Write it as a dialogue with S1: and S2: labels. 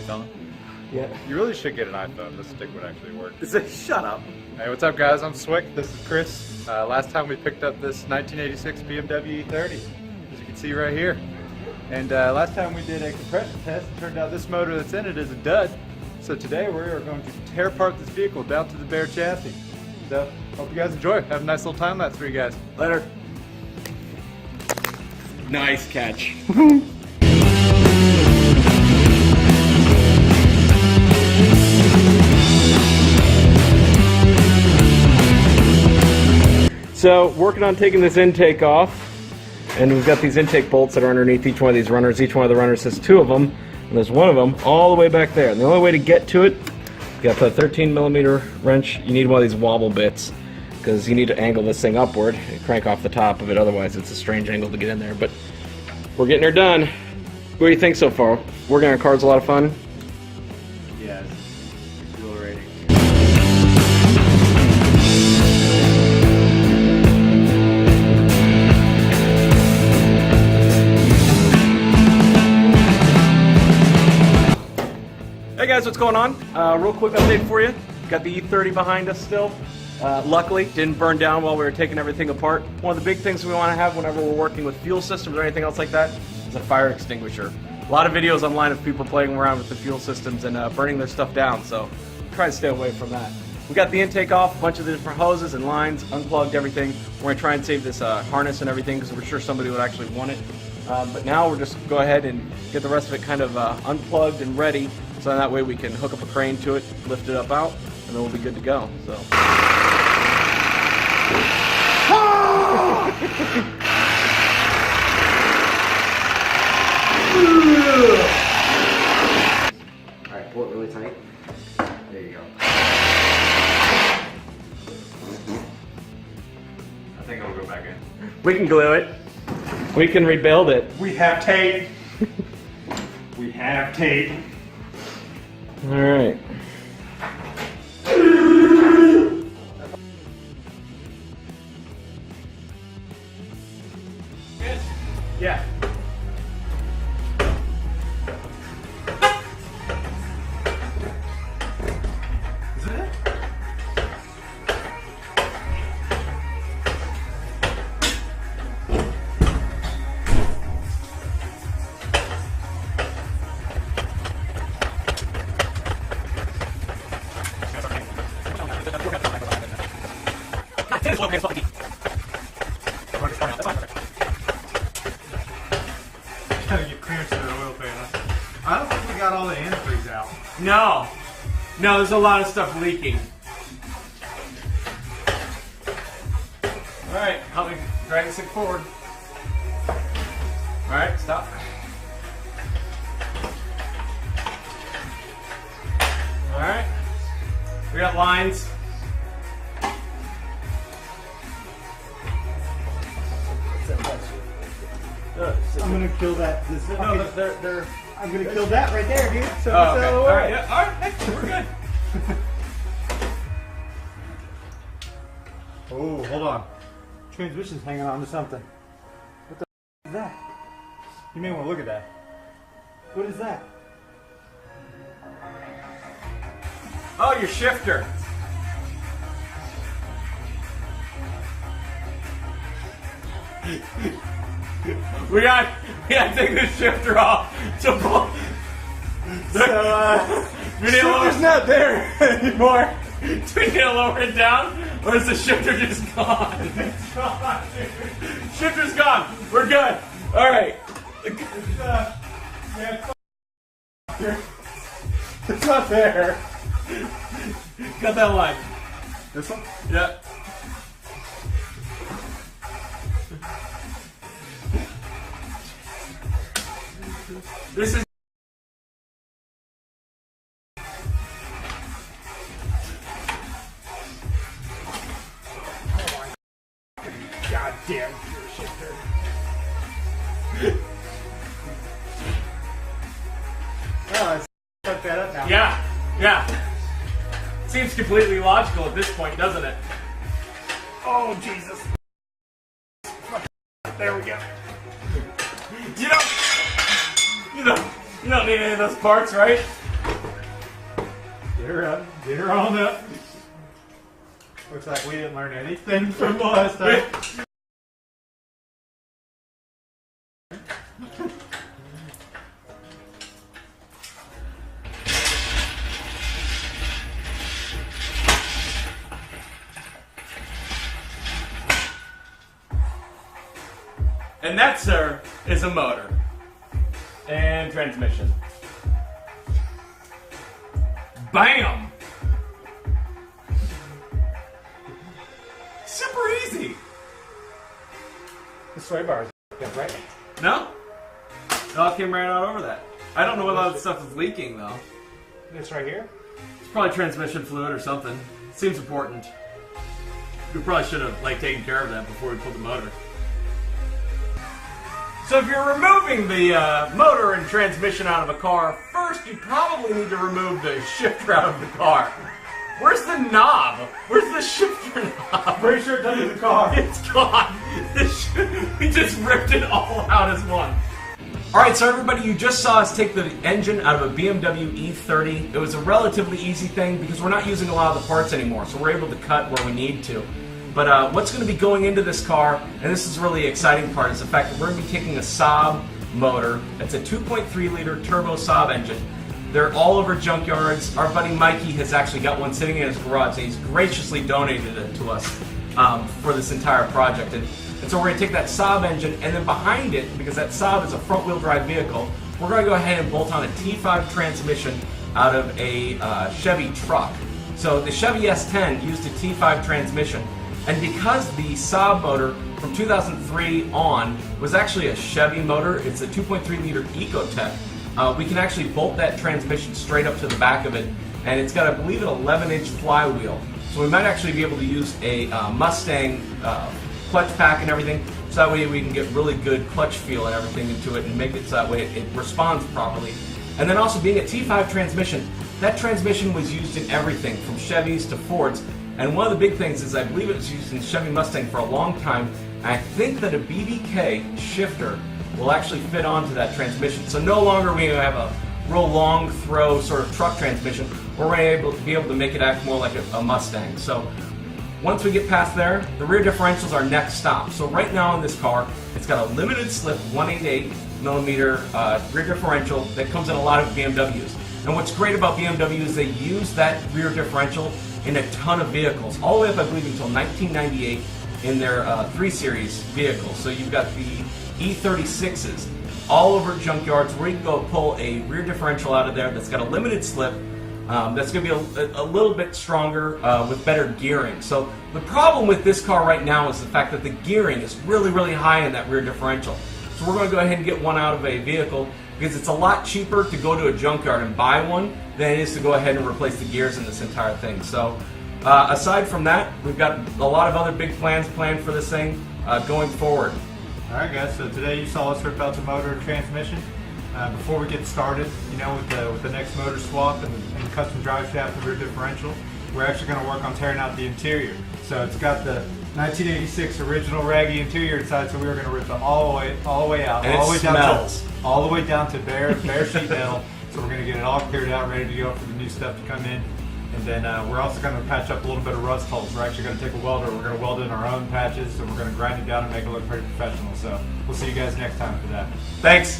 S1: telling?
S2: Yeah.
S1: You really should get an iPhone. This stick would actually work.
S2: Shut up.
S1: Hey, what's up, guys? I'm Swick. This is Chris. Last time we picked up this 1986 BMW E30, as you can see right here. And last time we did a compression test, it turned out this motor that's in it is a dud. So today we are going to tear apart this vehicle down to the bare chassis. So hope you guys enjoy. Have a nice little time lapse for you guys.
S2: Later. Nice catch. So, working on taking this intake off, and we've got these intake bolts that are underneath each one of these runners. Each one of the runners has two of them, and there's one of them all the way back there. And the only way to get to it, you got to put a 13mm wrench. You need one of these wobble bits, because you need to angle this thing upward and crank off the top of it, otherwise it's a strange angle to get in there. But we're getting her done. What do you think so far? Working on our car's a lot of fun?
S1: Yeah, it's exhilarating.
S2: Hey guys, what's going on? Real quick update for you. Got the E30 behind us still. Luckily, didn't burn down while we were taking everything apart. One of the big things we want to have whenever we're working with fuel systems or anything else like that is a fire extinguisher. A lot of videos online of people playing around with the fuel systems and burning their stuff down, so try to stay away from that. We got the intake off, a bunch of the different hoses and lines, unplugged everything. We're going to try and save this harness and everything because we're sure somebody would actually want it. But now we're just going to go ahead and get the rest of it kind of unplugged and ready, so that way we can hook up a crane to it, lift it up out, and then we'll be good to go. So.
S3: Alright, pull it really tight. There you go.
S1: I think I'll go back in.
S2: We can glue it. We can rebuild it.
S1: We have tape. We have tape.
S2: All right. Yeah.
S1: Is it? Gotta get clearance to the oil pan. I don't think we got all the antifreeze out.
S2: No, there's a lot of stuff leaking. All right, help me drag this thing forward. All right, stop. All right, we got lines.
S4: I'm gonna kill that.
S2: No, they're.
S4: I'm gonna kill that right there, dude. So
S2: Oh, okay. All right, yeah, all right, we're good.
S4: Oh, hold on. Transmission's hanging on to something. What the is that? You may want to look at that. What is that?
S2: Oh, your shifter. We got to take this shifter off to pull.
S4: So, shifter's not there anymore.
S2: Do we need to lower it down, or is the shifter just gone?
S4: It's gone, dude.
S2: Shifter's gone. We're good. All right.
S4: Yeah, it's not there.
S2: Got that line.
S4: This one?
S2: Yeah. This is.
S4: God damn pure shifter. Oh, it's fucked that up now.
S2: Yeah. Seems completely logical at this point, doesn't it?
S4: Oh, Jesus. There we go.
S2: You don't need any of those parts, right?
S4: her up. Get her on up. Looks like we didn't learn anything from the last time.
S2: And that, sir, is a motor. And transmission. Bam! Super easy.
S4: The sway bar is right.
S2: No? It all came right out over that. I don't know what all that stuff is leaking, though.
S4: This right here?
S2: It's probably transmission fluid or something. Seems important. We probably should have taken care of that before we pulled the motor. So if you're removing the motor and transmission out of a car, first you probably need to remove the shifter out of the car. Where's the knob? Where's the shifter knob?
S4: Pretty sure it's under the car.
S2: It's gone. We just ripped it all out as one. Alright, so everybody, you just saw us take the engine out of a BMW E30. It was a relatively easy thing because we're not using a lot of the parts anymore, so we're able to cut where we need to. But what's going to be going into this car, and this is the really exciting part, is the fact that we're going to be taking a Saab motor. It's a 2.3 liter turbo Saab engine. They're all over junkyards. Our buddy Mikey has actually got one sitting in his garage, and he's graciously donated it to us for this entire project. And so we're going to take that Saab engine, and then behind it, because that Saab is a front-wheel drive vehicle, we're going to go ahead and bolt on a T5 transmission out of a Chevy truck. So the Chevy S10 used a T5 transmission. And because the Saab motor from 2003 on was actually a Chevy motor, it's a 2.3 liter Ecotec, we can actually bolt that transmission straight up to the back of it, and it's got, I believe, an 11-inch flywheel. So we might actually be able to use a Mustang clutch pack and everything, so that way we can get really good clutch feel and everything into it and make it so that way it responds properly. And then also being a T5 transmission, that transmission was used in everything from Chevys to Fords. And one of the big things is I believe it was used in Chevy Mustang for a long time. And I think that a BBK shifter will actually fit onto that transmission. So no longer are we going to have a real long throw sort of truck transmission. We're going to be able to make it act more like a Mustang. So once we get past there, the rear differential is our next stop. So right now in this car, it's got a limited slip 188 millimeter rear differential that comes in a lot of BMWs. And what's great about BMW is they use that rear differential in a ton of vehicles, all the way up, I believe, until 1998 in their 3 Series vehicles. So you've got the E36s all over junkyards where you can go pull a rear differential out of there that's got a limited slip, that's going to be a little bit stronger with better gearing. So the problem with this car right now is the fact that the gearing is really, really high in that rear differential. So we're going to go ahead and get one out of a vehicle because it's a lot cheaper to go to a junkyard and buy one than it is to go ahead and replace the gears in this entire thing. So aside from that, we've got a lot of other big plans planned for this thing going forward.
S4: Alright guys, so today you saw us rip out the motor and transmission. Before we get started, you know, with the next motor swap and the custom drive shaft and rear differential, we're actually going to work on tearing out the interior. So it's got the 1986 original raggy interior inside, so we were going to rip it all the way out,
S2: and
S4: all the way down to bare sheet metal. So we're going to get it all cleared out, ready to go for the new stuff to come in. And then we're also going to patch up a little bit of rust holes. We're actually going to take a welder, we're going to weld in our own patches, and we're going to grind it down and make it look pretty professional. So we'll see you guys next time for that.
S2: Thanks.